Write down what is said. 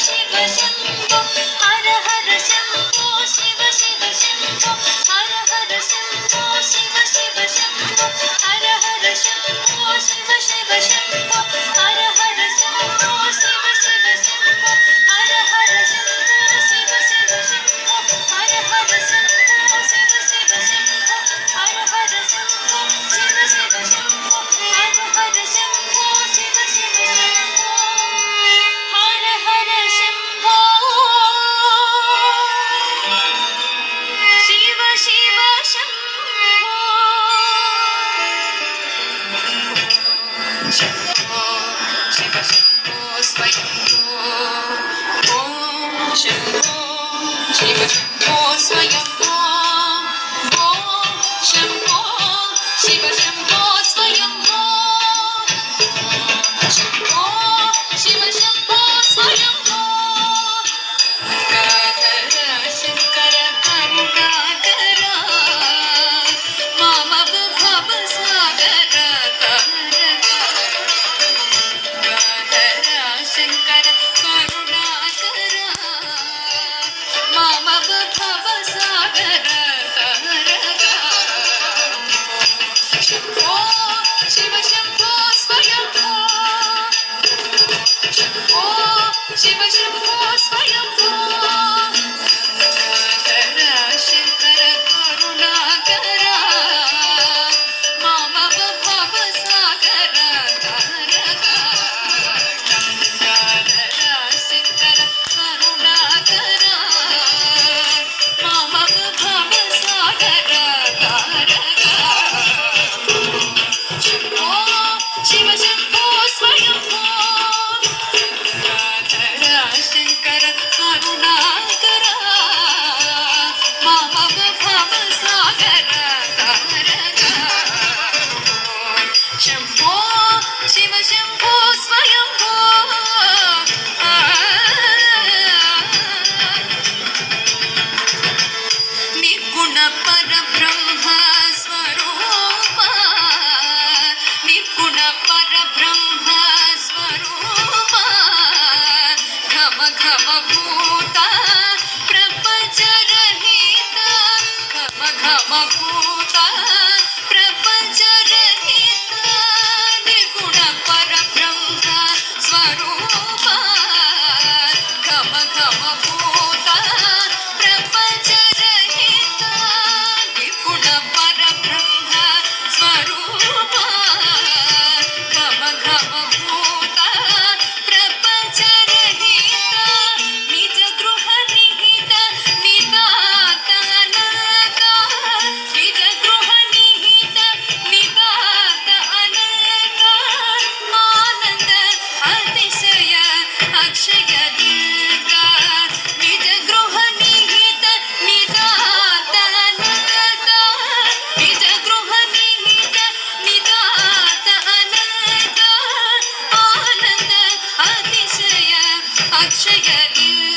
शिव शम्भो हर हर शम्भो शिव शिव शम्भो हर हर शम्भो शिव शिव शम्भो हर हर शम्भो शिव शिव शम्भो हर हर शम्भो शिव शिव शम्भो हर हर शम्भो शिव शिव शम्भो हर हर शम्भो शिव शिव शम्भो हर हर शम्भो शिव शिव शम्भो हर हर शम्भो शिव शिव शम्भो हर हर शम्भो शिव शिव शम्भो शिव शम्भो स्वयंभो ॐ शम्भो शिव शम्भो स्वयंभो ॐ शम्भो शिव शम्भो स्वयंभो शम्भो शिव शम्भो स्वयंभो गंगाधर शंकर करुणाकर मम भव सागर गंगाधर शंकर करुणाकर मम भव सागर शम्भो शिव शम्भो स्वयंभो शम्भो शिव शम्भो स्वयंभो गंगाधर शंकर करुणाकर मम भव सागर गंगाधर शंकर करुणाकर मम भव सागर शम्भो शिव शम्भो स्वयंभो गंगाधर शंकर करुणाकर मम भव सागर शम्भो शिव शम्भो स्वयंभो निर्गुण परब्रह्म स्वरूप निर्गुण परब्रह्म स्वरूप घम घम भूत प्रपंच रहित घम घम भूत प्रपंच रहित निर्गुण परब्रह्म स्वरूप घम घम भूत प्रपंच रहित निर्गुण परब्रह्म स्वरूप घम घम भूत प्रपंच रहित निज गृह निहित निदात अनंत निज गृह निहित निदात अनंत आनंद अतिशय अक्षय दीर्घ निज गृह निहित निदात अनंत निज गृह निहित निदात अनंत आनंद अतिशय अक्षय दीर्घ